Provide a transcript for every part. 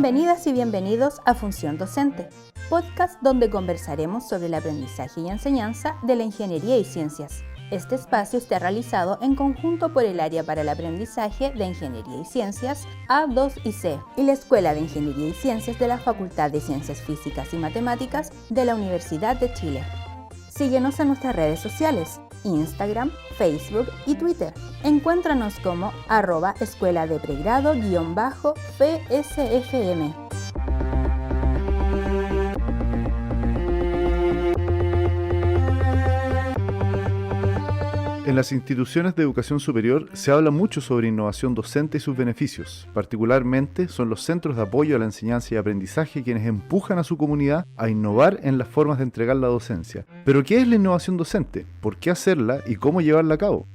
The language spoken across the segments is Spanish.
Bienvenidas y bienvenidos a Función Docente, podcast donde conversaremos sobre el aprendizaje y enseñanza de la ingeniería y ciencias. Este espacio está realizado en conjunto por el Área para el Aprendizaje de Ingeniería y Ciencias A2 y C y la Escuela de Ingeniería y Ciencias de la Facultad de Ciencias Físicas y Matemáticas de la Universidad de Chile. Síguenos en nuestras redes sociales, Instagram, Facebook y Twitter. Encuéntranos como @escuela de pregrado_PSFM. En las instituciones de educación superior se habla mucho sobre innovación docente y sus beneficios. Particularmente son los centros de apoyo a la enseñanza y aprendizaje quienes empujan a su comunidad a innovar en las formas de entregar la docencia. Pero ¿qué es la innovación docente? ¿Por qué hacerla y cómo llevarla a cabo?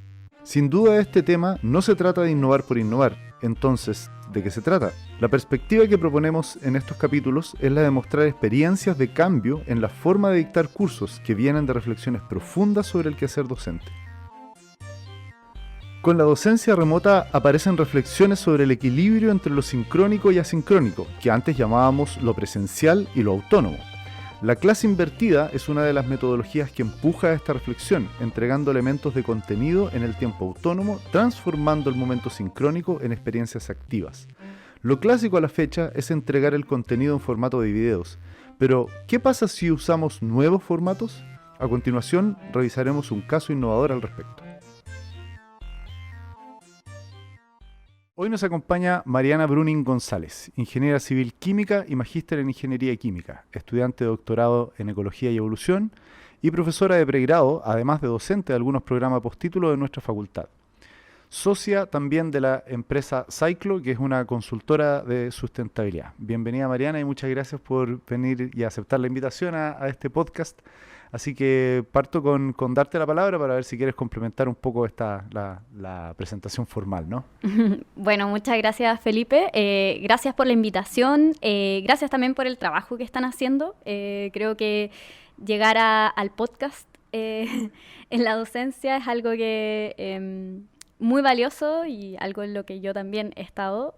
Sin duda este tema no se trata de innovar por innovar. Entonces, ¿de qué se trata? La perspectiva que proponemos en estos capítulos es la de mostrar experiencias de cambio en la forma de dictar cursos que vienen de reflexiones profundas sobre el quehacer docente. Con la docencia remota aparecen reflexiones sobre el equilibrio entre lo sincrónico y asincrónico, que antes llamábamos lo presencial y lo autónomo. La clase invertida es una de las metodologías que empuja a esta reflexión, entregando elementos de contenido en el tiempo autónomo, transformando el momento sincrónico en experiencias activas. Lo clásico a la fecha es entregar el contenido en formato de videos, pero ¿qué pasa si usamos nuevos formatos? A continuación, revisaremos un caso innovador al respecto. Hoy nos acompaña Mariana Bruning González, ingeniera civil química y magíster en ingeniería química, estudiante de doctorado en ecología y evolución y profesora de pregrado, además de docente de algunos programas postítulo de nuestra facultad. Socia también de la empresa Cyclo, que es una consultora de sustentabilidad. Bienvenida Mariana y muchas gracias por venir y aceptar la invitación a este podcast. Así que parto con darte la palabra para ver si quieres complementar un poco la presentación formal, ¿no? Bueno, muchas gracias Felipe, gracias por la invitación, gracias también por el trabajo que están haciendo. Creo que llegar al podcast en la docencia es algo que muy valioso y algo en lo que yo también he estado,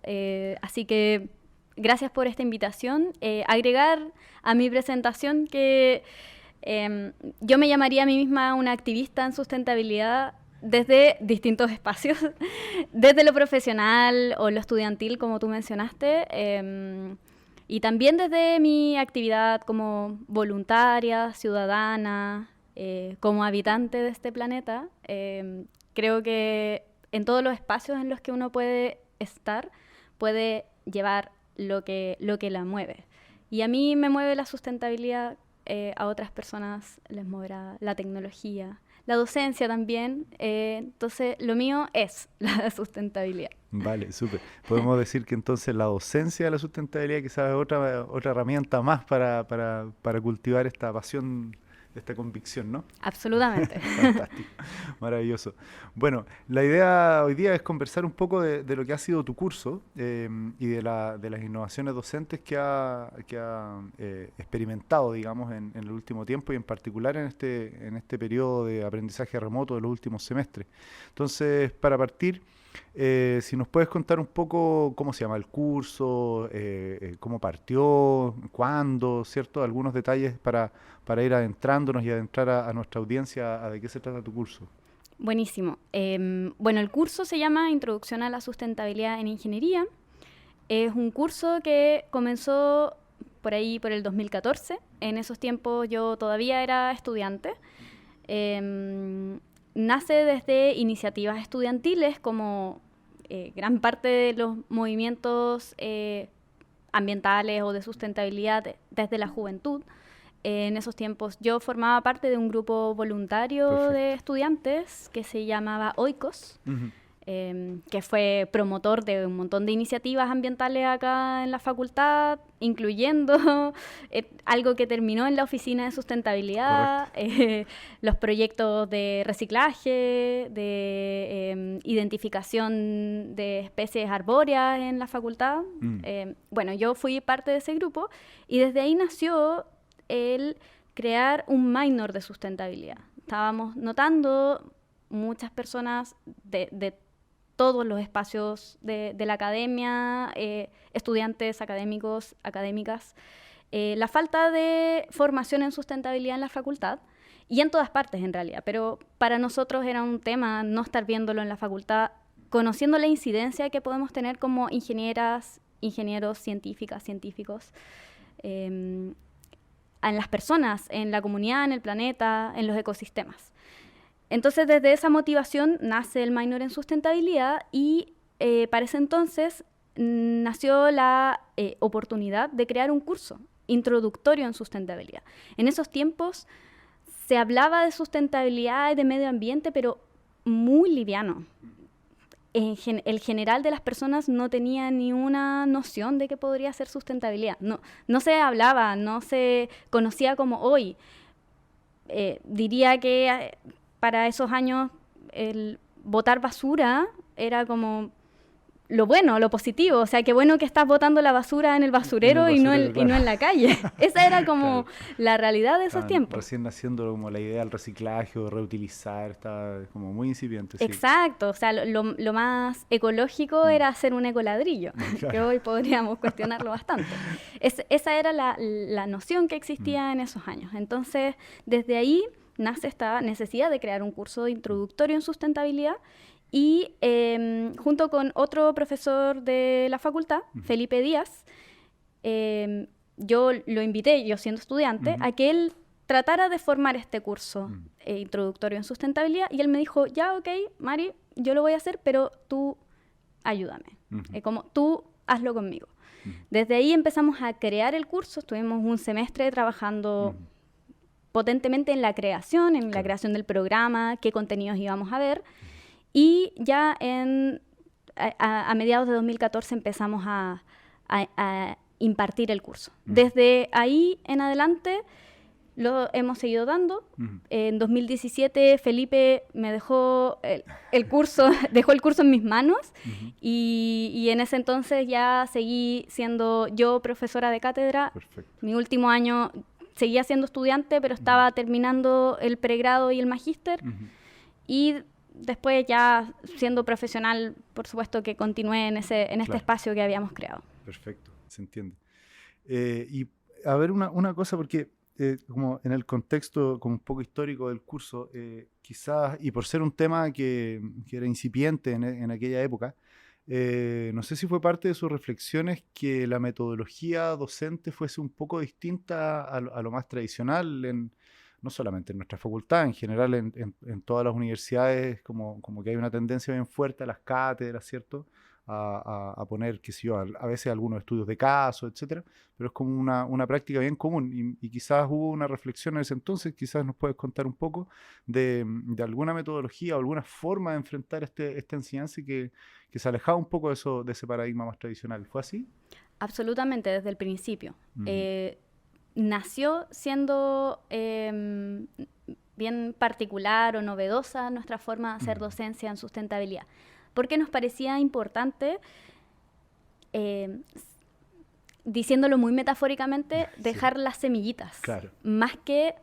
así que gracias por esta invitación. Agregar a mi presentación que yo me llamaría a mí misma una activista en sustentabilidad desde distintos espacios, desde lo profesional o lo estudiantil, como tú mencionaste, y también desde mi actividad como voluntaria, ciudadana, como habitante de este planeta. Creo que en todos los espacios en los que uno puede estar, puede llevar lo que la mueve. Y a mí me mueve la sustentabilidad. A otras personas les moverá la tecnología, la docencia también, entonces lo mío es la sustentabilidad. Vale, súper. Podemos decir que entonces la docencia de la sustentabilidad quizás es otra herramienta más para cultivar esta pasión, esta convicción, ¿no? Absolutamente. Fantástico, maravilloso. Bueno, la idea hoy día es conversar un poco de lo que ha sido tu curso y de las innovaciones docentes que ha experimentado, digamos, en el último tiempo y en particular en este periodo de aprendizaje remoto de los últimos semestres. Entonces, para partir, si nos puedes contar un poco cómo se llama el curso, cómo partió, cuándo, ¿cierto? Algunos detalles para ir adentrándonos y adentrar a nuestra audiencia a de qué se trata tu curso. Buenísimo. Bueno, el curso se llama Introducción a la Sustentabilidad en Ingeniería. Es un curso que comenzó por ahí por el 2014. En esos tiempos yo todavía era estudiante. Nace desde iniciativas estudiantiles como gran parte de los movimientos ambientales o de sustentabilidad desde la juventud. En esos tiempos yo formaba parte de un grupo voluntario Perfecto. de estudiantes que se llamaba OICOS, Uh-huh. que fue promotor de un montón de iniciativas ambientales acá en la facultad, incluyendo algo que terminó en la oficina de sustentabilidad, los proyectos de reciclaje, de identificación de especies arbóreas en la facultad. Bueno, yo fui parte de ese grupo y desde ahí nació el crear un minor de sustentabilidad. Estábamos notando muchas personas de todos los espacios de la academia, estudiantes, académicos, académicas, la falta de formación en sustentabilidad en la facultad, y en todas partes en realidad, pero para nosotros era un tema no estar viéndolo en la facultad, conociendo la incidencia que podemos tener como ingenieras, ingenieros, científicas, científicos, en las personas, en la comunidad, en el planeta, en los ecosistemas. Entonces, desde esa motivación nace el minor en sustentabilidad y para ese entonces nació la oportunidad de crear un curso introductorio en sustentabilidad. En esos tiempos se hablaba de sustentabilidad y de medio ambiente, pero muy liviano. El general de las personas no tenía ni una noción de qué podría ser sustentabilidad. No se hablaba, no se conocía como hoy. Diría que para esos años el botar basura era como lo bueno, lo positivo. O sea, qué bueno que estás botando la basura en el basurero, y no en la calle. Esa era como claro, la realidad de esos tiempos. Recién naciendo como la idea del reciclaje o reutilizar, estaba como muy incipiente. Exacto, sí. O sea, lo más ecológico era hacer un ecoladrillo, claro, que hoy podríamos cuestionarlo bastante. Esa era la noción que existía en esos años. Entonces, desde ahí nace esta necesidad de crear un curso introductorio en sustentabilidad. Y junto con otro profesor de la facultad, Felipe Díaz, yo lo invité, yo siendo estudiante, a que él tratara de formar este curso introductorio en sustentabilidad. Y él me dijo, ya, ok, Mari, yo lo voy a hacer, pero tú ayúdame. Como tú hazlo conmigo. Desde ahí empezamos a crear el curso. Estuvimos un semestre trabajando potentemente en la creación, la creación del programa, qué contenidos íbamos a ver. Y ya a mediados de 2014 empezamos a impartir el curso. Desde ahí en adelante lo hemos seguido dando. En 2017 Felipe me dejó el curso en mis manos y en ese entonces ya seguí siendo yo profesora de cátedra. Perfecto. Mi último año seguía siendo estudiante, pero estaba terminando el pregrado y el magíster. Y después ya siendo profesional, por supuesto que continué en este espacio que habíamos creado. Perfecto, se entiende. Y a ver una cosa, porque como en el contexto como un poco histórico del curso, quizás, y por ser un tema que era incipiente en aquella época, no sé si fue parte de sus reflexiones que la metodología docente fuese un poco distinta a lo más tradicional no solamente en nuestra facultad, en general en todas las universidades, como que hay una tendencia bien fuerte a las cátedras, ¿cierto? A poner, qué sé yo, a veces algunos estudios de caso, etcétera, pero es como una práctica bien común y quizás hubo una reflexión en ese entonces, quizás nos puedes contar un poco de alguna metodología o alguna forma de enfrentar esta enseñanza que se alejaba un poco de ese paradigma más tradicional. ¿Fue así? Absolutamente, desde el principio. Nació siendo bien particular o novedosa nuestra forma de hacer docencia en sustentabilidad, porque nos parecía importante, diciéndolo muy metafóricamente, dejar las semillitas, claro, más que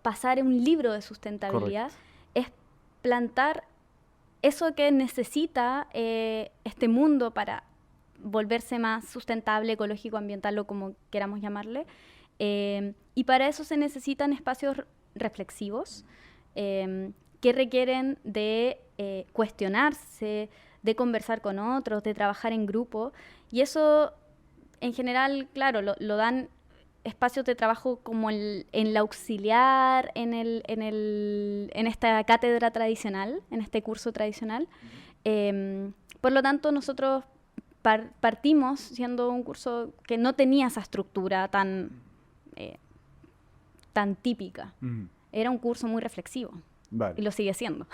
pasar un libro de sustentabilidad. Correcto. Es plantar eso que necesita este mundo para volverse más sustentable, ecológico, ambiental o como queramos llamarle. Y para eso se necesitan espacios reflexivos que requieren de cuestionarse, de conversar con otros, de trabajar en grupo. Y eso, en general, claro, lo dan espacios de trabajo como en la auxiliar, en esta cátedra tradicional, en este curso tradicional. Por lo tanto, nosotros partimos siendo un curso que no tenía esa estructura tan típica. Era un curso muy reflexivo. Vale. Y lo sigue siendo.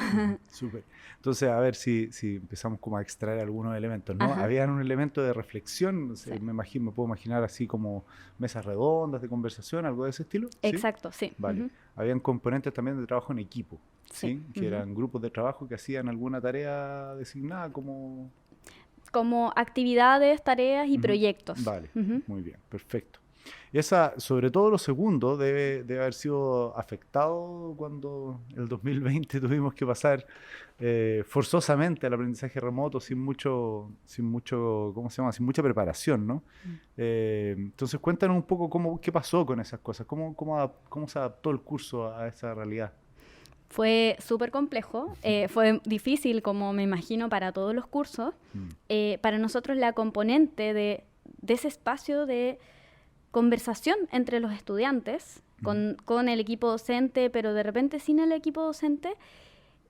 Súper. Entonces, a ver si empezamos como a extraer algunos elementos, ¿no? Ajá. Habían un elemento de reflexión, sí. Me puedo imaginar así como mesas redondas de conversación, algo de ese estilo. Exacto, sí. Vale. Habían componentes también de trabajo en equipo, ¿sí? Que eran grupos de trabajo que hacían alguna tarea designada como actividades, tareas y proyectos. Vale, muy bien, perfecto. Esa, sobre todo lo segundo, debe haber sido afectado cuando el 2020 tuvimos que pasar forzosamente al aprendizaje remoto ¿cómo se llama? Sin mucha preparación, ¿no? Entonces cuéntanos un poco qué pasó con esas cosas, cómo se adaptó el curso a esa realidad. Fue súper complejo, fue difícil, como me imagino, para todos los cursos. Para nosotros la componente de ese espacio de conversación entre los estudiantes, con el equipo docente, pero de repente sin el equipo docente,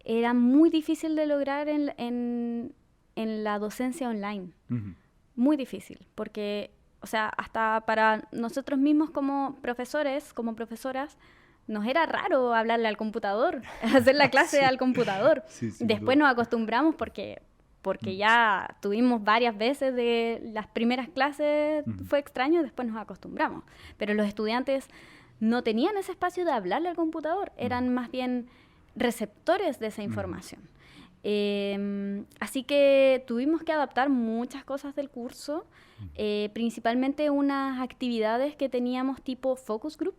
era muy difícil de lograr en la docencia online. Muy difícil, porque, o sea, hasta para nosotros mismos como profesores, como profesoras, nos era raro hablarle al computador, hacer la clase al computador. Después nos acostumbramos porque ya tuvimos varias veces de las primeras clases, fue extraño, después nos acostumbramos. Pero los estudiantes no tenían ese espacio de hablarle al computador, eran más bien receptores de esa información. Así que tuvimos que adaptar muchas cosas del curso, principalmente unas actividades que teníamos tipo focus group,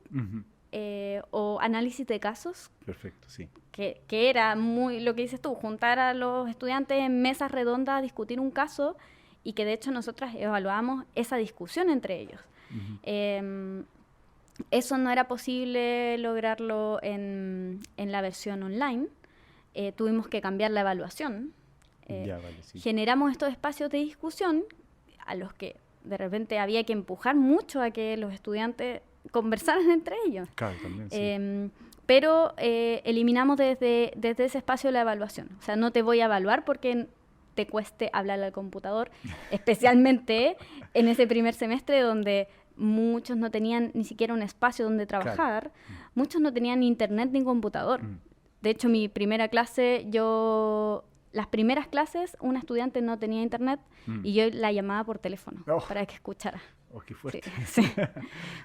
o análisis de casos. Perfecto, sí. Que era muy, lo que dices tú, juntar a los estudiantes en mesas redondas a discutir un caso, y que de hecho nosotras evaluamos esa discusión entre ellos. Eso no era posible lograrlo en la versión online. Tuvimos que cambiar la evaluación. Generamos estos espacios de discusión a los que de repente había que empujar mucho a que los estudiantes conversaran entre ellos. Claro, también, sí. Pero eliminamos desde ese espacio la evaluación. O sea, no te voy a evaluar porque te cueste hablar al computador, especialmente en ese primer semestre donde muchos no tenían ni siquiera un espacio donde trabajar, muchos no tenían ni internet ni computador. De hecho, mi primera clase, las primeras clases, una estudiante no tenía internet y yo la llamaba por teléfono para que escuchara. Oh, qué fuerte. Sí.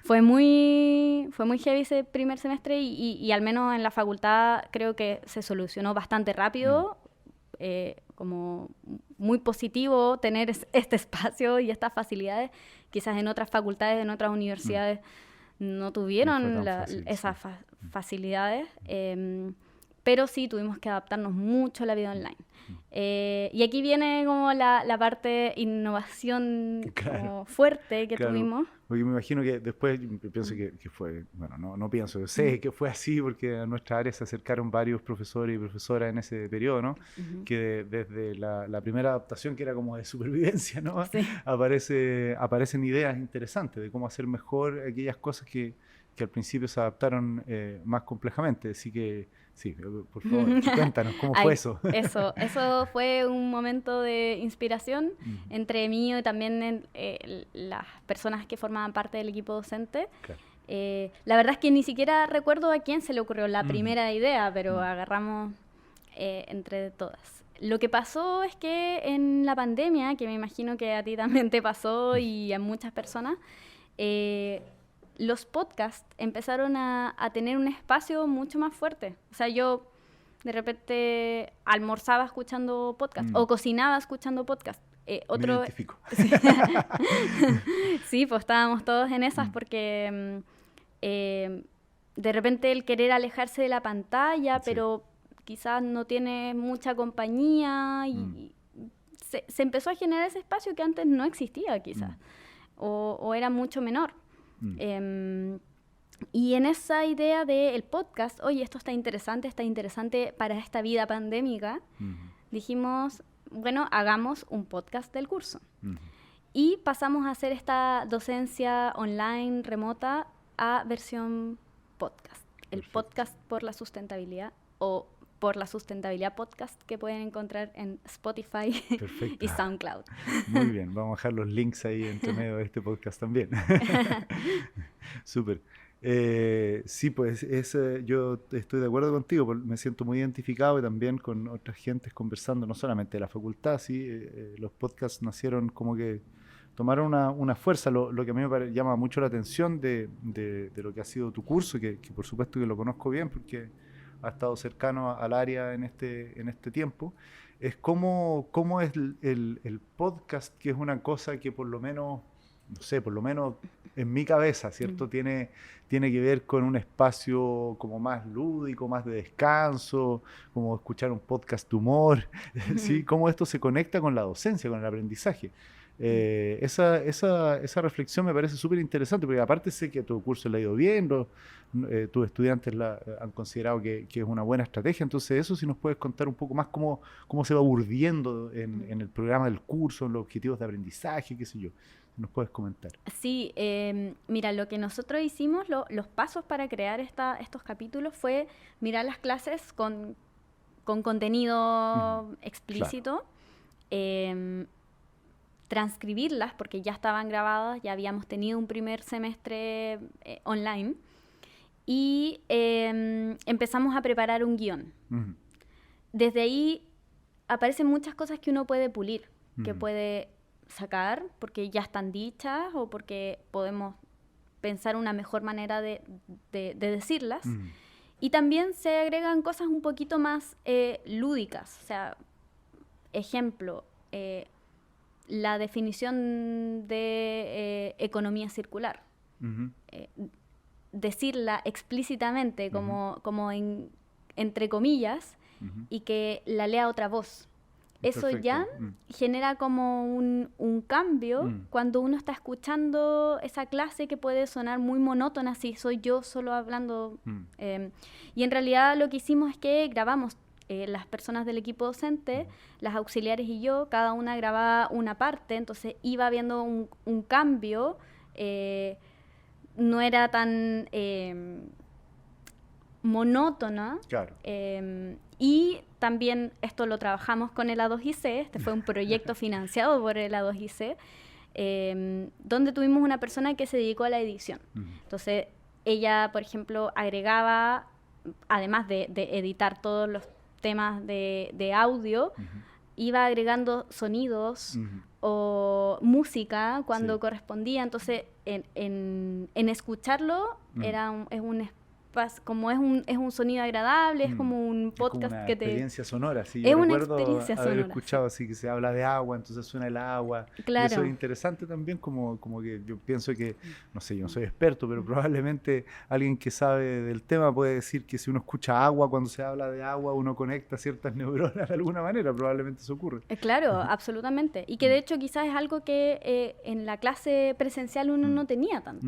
Fue muy heavy ese primer semestre y al menos en la facultad creo que se solucionó bastante rápido. Como muy positivo tener este espacio y estas facilidades. Quizás en otras facultades, en otras universidades no tuvieron esas facilidades, pero sí tuvimos que adaptarnos mucho a la vida online. Y aquí viene como la parte innovación como fuerte que tuvimos. Porque me imagino que después, pienso que fue, bueno, no pienso, sé que fue así porque a nuestra área se acercaron varios profesores y profesoras en ese periodo, ¿no? Que desde la primera adaptación, que era como de supervivencia, ¿no? Sí. Aparecen ideas interesantes de cómo hacer mejor aquellas cosas que al principio se adaptaron más complejamente. Así que, sí, por favor, cuéntanos, ¿cómo fue eso? Eso fue un momento de inspiración entre mí y también las personas que formaban parte del equipo docente. Claro. La verdad es que ni siquiera recuerdo a quién se le ocurrió la primera idea, pero agarramos entre todas. Lo que pasó es que en la pandemia, que me imagino que a ti también te pasó y a muchas personas, los podcasts empezaron a tener un espacio mucho más fuerte. O sea, yo de repente almorzaba escuchando podcast o cocinaba escuchando podcast. Me identifico. Sí, pues estábamos todos en esas porque de repente el querer alejarse de la pantalla, pero quizás no tiene mucha compañía y se empezó a generar ese espacio que antes no existía quizás o era mucho menor. Y en esa idea del podcast, oye, esto está interesante para esta vida pandémica, dijimos, bueno, hagamos un podcast del curso. Y pasamos a hacer esta docencia online, remota, a versión podcast. El podcast por la sustentabilidad o por la sustentabilidad podcast que pueden encontrar en Spotify y SoundCloud. Muy bien, vamos a dejar los links ahí entre medio de este podcast también. Súper. Sí, pues yo estoy de acuerdo contigo, me siento muy identificado y también con otras gentes conversando, no solamente de la facultad, sí, los podcasts nacieron como que tomaron una fuerza, lo que a mí me llama mucho la atención de lo que ha sido tu curso, que por supuesto que lo conozco bien porque ha estado cercano al área en este tiempo, es cómo es el podcast, que es una cosa que por lo menos no sé, por lo menos en mi cabeza, ¿cierto? Tiene que ver con un espacio como más lúdico, más de descanso, como escuchar un podcast de humor, ¿sí? Cómo esto se conecta con la docencia, con el aprendizaje. Esa reflexión me parece súper interesante, porque aparte sé que a tu curso le ha ido bien, tus estudiantes han considerado que es una buena estrategia, entonces eso si nos puedes contar un poco más cómo se va urdiendo en el programa del curso, en los objetivos de aprendizaje, qué sé yo, nos puedes comentar. Sí, mira, lo que nosotros hicimos, los pasos para crear estos capítulos fue mirar las clases con contenido explícito, claro. Transcribirlas porque ya estaban grabadas, ya habíamos tenido un primer semestre online y empezamos a preparar un guión. Desde ahí aparecen muchas cosas que uno puede pulir, que puede sacar porque ya están dichas o porque podemos pensar una mejor manera de decirlas. Y también se agregan cosas un poquito más lúdicas. O sea, ejemplo, la definición de economía circular. Decirla explícitamente como entre comillas y que la lea otra voz. Eso perfecto. Ya genera como un cambio cuando uno está escuchando esa clase que puede sonar muy monótona si soy yo solo hablando. Y en realidad lo que hicimos es que grabamos las personas del equipo docente, las auxiliares y yo, cada una grababa una parte, entonces iba habiendo un cambio, no era tan monótona. Claro. Y también esto lo trabajamos con el A2IC, este fue un proyecto financiado por el A2IC, donde tuvimos una persona que se dedicó a la edición. Entonces, ella, por ejemplo, agregaba, además de editar todos los temas de audio, iba agregando sonidos o música cuando correspondía. Entonces, en escucharlo es un sonido agradable, es como un podcast es como una que te... experiencia sonora, sí. Es yo una recuerdo experiencia haber sonora, escuchado así que se habla de agua, entonces suena el agua. Claro. Y eso es interesante también, como que yo pienso que, no sé, yo no soy experto, pero probablemente alguien que sabe del tema puede decir que si uno escucha agua, cuando se habla de agua, uno conecta ciertas neuronas de alguna manera, probablemente eso ocurre. Claro, absolutamente. Y que de hecho quizás es algo que en la clase presencial uno no tenía tanto.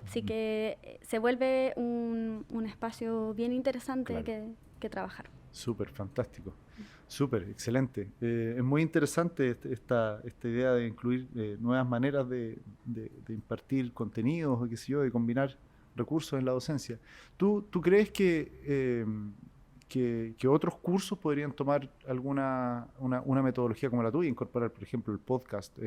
Así que se vuelve un espacio bien interesante, claro, que trabajar. Súper, fantástico. Súper, excelente. Es muy interesante esta idea de incluir nuevas maneras de impartir contenidos, o qué sé yo, de combinar recursos en la docencia. ¿Tú crees que otros cursos podrían tomar una metodología como la tuya, incorporar, por ejemplo, el podcast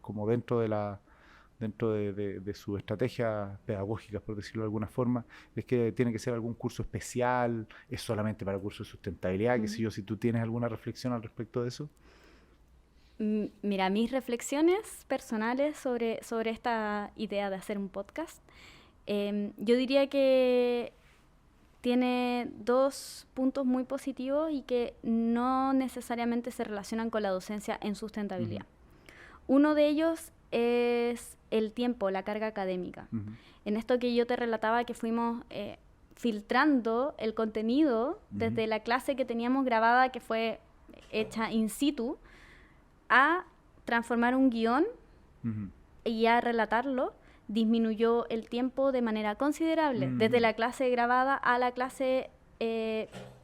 como dentro de sus estrategias pedagógicas, por decirlo de alguna forma? ¿Es que tiene que ser algún curso especial? ¿Es solamente para cursos de sustentabilidad? ¿Qué sé yo? Si tú tienes alguna reflexión al respecto de eso. Mira, mis reflexiones personales sobre esta idea de hacer un podcast, yo diría que tiene dos puntos muy positivos y que no necesariamente se relacionan con la docencia en sustentabilidad. Uno de ellos es el tiempo, la carga académica. En esto que yo te relataba que fuimos filtrando el contenido desde la clase que teníamos grabada, que fue hecha in situ, a transformar un guión y a relatarlo, disminuyó el tiempo de manera considerable, desde la clase grabada a la clase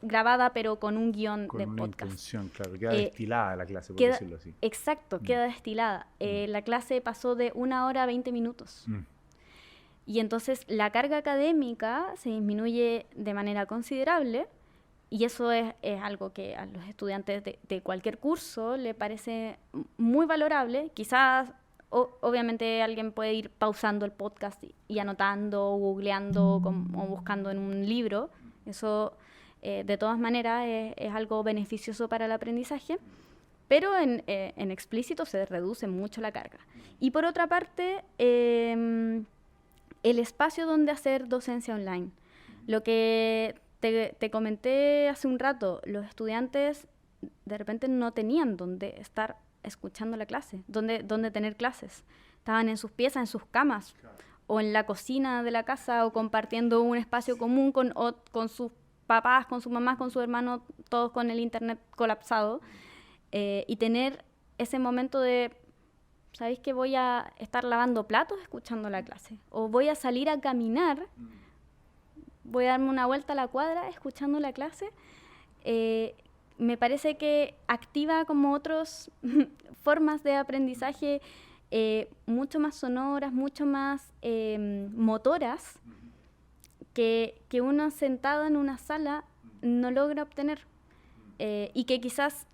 grabada pero con un guión de una podcast. Intención, claro, queda destilada la clase, por decirlo así. Exacto, queda destilada. La clase pasó de 1 hora a 20 minutos. Y entonces la carga académica se disminuye de manera considerable y eso es algo que a los estudiantes de cualquier curso le parece muy valorable. Quizás, obviamente, alguien puede ir pausando el podcast y anotando, o googleando o buscando en un libro. Eso, de todas maneras, es algo beneficioso para el aprendizaje, pero en explícito se reduce mucho la carga. Y por otra parte, el espacio donde hacer docencia online. Lo que te comenté hace un rato, los estudiantes de repente no tenían dónde estar escuchando la clase, dónde tener clases. estaban en sus piezas, en sus camas, o en la cocina de la casa, o compartiendo un espacio común con sus papás, con sus mamás, con sus hermanos, todos con el internet colapsado, y tener ese momento de, ¿sabéis que voy a estar lavando platos escuchando la clase? O voy a salir a caminar, voy a darme una vuelta a la cuadra escuchando la clase. Me parece que activa como otras formas de aprendizaje mucho más sonoras, mucho más motoras, que uno sentado en una sala no logra obtener, y que quizás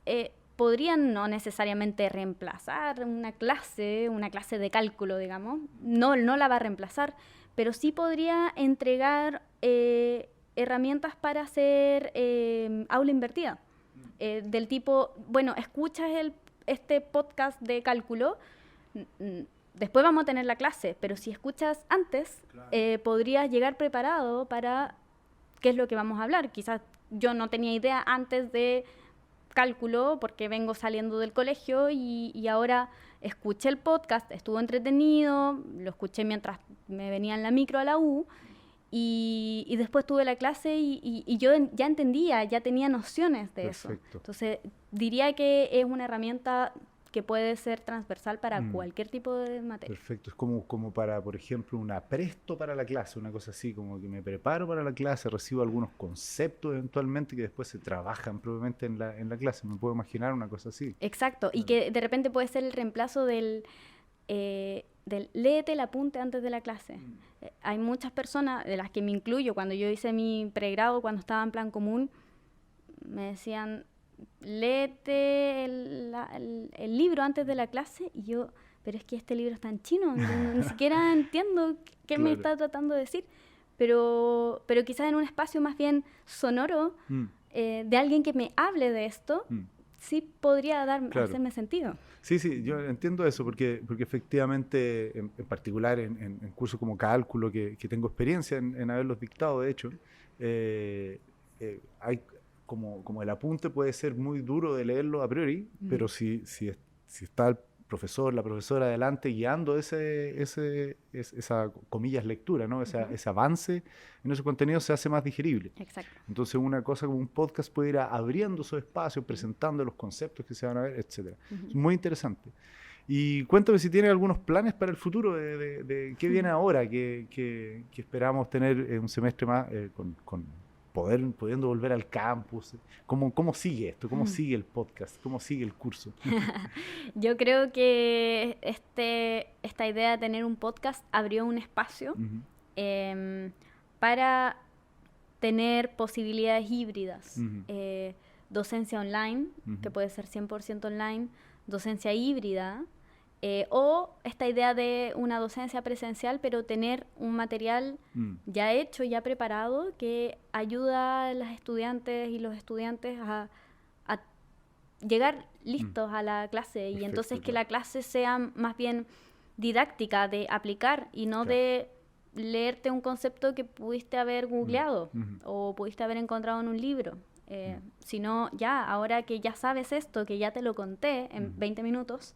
podrían no necesariamente reemplazar una clase de cálculo, digamos, no la va a reemplazar, pero sí podría entregar herramientas para hacer aula invertida, del tipo, bueno, escuchas este podcast de cálculo, después vamos a tener la clase, pero si escuchas antes, podrías llegar preparado para qué es lo que vamos a hablar. Quizás yo no tenía idea antes de cálculo porque vengo saliendo del colegio y ahora escuché el podcast, estuvo entretenido, lo escuché mientras me venía en la micro a la U y después tuve la clase y yo ya entendía, ya tenía nociones de eso. Entonces diría que es una herramienta que puede ser transversal para cualquier tipo de materia. Perfecto, es como para, por ejemplo, un apresto para la clase, una cosa así, como que me preparo para la clase, recibo algunos conceptos eventualmente que después se trabajan propiamente en la clase, me puedo imaginar una cosa así. Exacto, y que de repente puede ser el reemplazo del léete el apunte antes de la clase. Hay muchas personas, de las que me incluyo, cuando yo hice mi pregrado, cuando estaba en plan común, me decían, léete el libro antes de la clase, y yo, pero es que este libro está en chino, ni siquiera entiendo qué me está tratando de decir, pero quizás en un espacio más bien sonoro, de alguien que me hable de esto, sí podría hacerme sentido. Sí, yo entiendo eso, porque efectivamente, en particular en cursos como cálculo, que tengo experiencia en haberlos dictado, de hecho, hay como el apunte puede ser muy duro de leerlo a priori, pero si está el profesor, la profesora adelante guiando esa comillas lectura, ¿no? Ese avance en ese contenido, se hace más digerible. Exacto. Entonces una cosa como un podcast puede ir abriendo esos espacios, presentando los conceptos que se van a ver, etc. Es muy interesante. Y cuéntame si tienes algunos planes para el futuro, de qué viene ahora, que esperamos tener un semestre más pudiendo volver al campus. ¿Cómo sigue esto? ¿Cómo sigue el podcast? ¿Cómo sigue el curso? Yo creo que esta idea de tener un podcast abrió un espacio para tener posibilidades híbridas. Docencia online, que puede ser 100% online, docencia híbrida, o esta idea de una docencia presencial, pero tener un material ya hecho, ya preparado, que ayuda a las estudiantes y los estudiantes a llegar listos a la clase. Perfecto, y entonces que la clase sea más bien didáctica, de aplicar, y no de leerte un concepto que pudiste haber googleado o pudiste haber encontrado en un libro. Sino ya, ahora que ya sabes esto, que ya te lo conté en 20 minutos,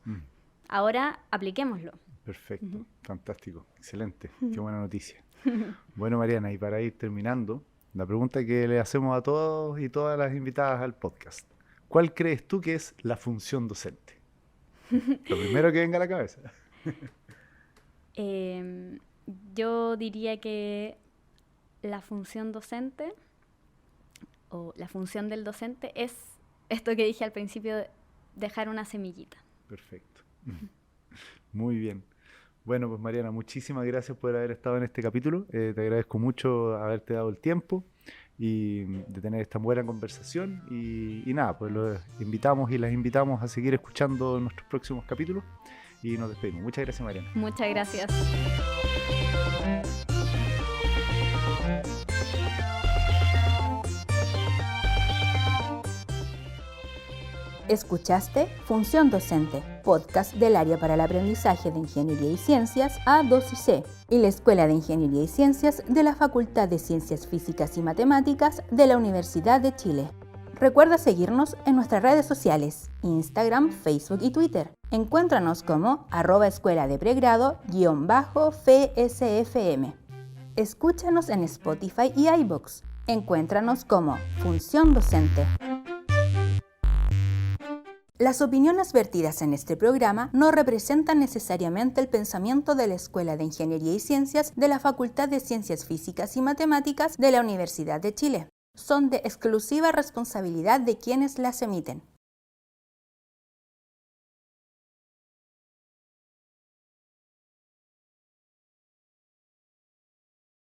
ahora apliquémoslo. Perfecto, fantástico, excelente, qué buena noticia. Bueno, Mariana, y para ir terminando, la pregunta que le hacemos a todos y todas las invitadas al podcast: ¿cuál crees tú que es la función docente? Lo primero que venga a la cabeza. Yo diría que la función docente, o la función del docente, es esto que dije al principio, de dejar una semillita. Perfecto. Muy bien. Bueno, pues Mariana, muchísimas gracias por haber estado en este capítulo. Te agradezco mucho haberte dado el tiempo y de tener esta buena conversación. Y nada, pues los invitamos y las invitamos a seguir escuchando nuestros próximos capítulos. Y nos despedimos. Muchas gracias, Mariana. Muchas gracias. Escuchaste Función Docente, podcast del Área para el Aprendizaje de Ingeniería y Ciencias A2C y la Escuela de Ingeniería y Ciencias de la Facultad de Ciencias Físicas y Matemáticas de la Universidad de Chile. Recuerda seguirnos en nuestras redes sociales, Instagram, Facebook y Twitter. Encuéntranos como @escuela de pregrado_FSFM. Escúchanos en Spotify y iVoox. Encuéntranos como Función Docente. Las opiniones vertidas en este programa no representan necesariamente el pensamiento de la Escuela de Ingeniería y Ciencias de la Facultad de Ciencias Físicas y Matemáticas de la Universidad de Chile. Son de exclusiva responsabilidad de quienes las emiten.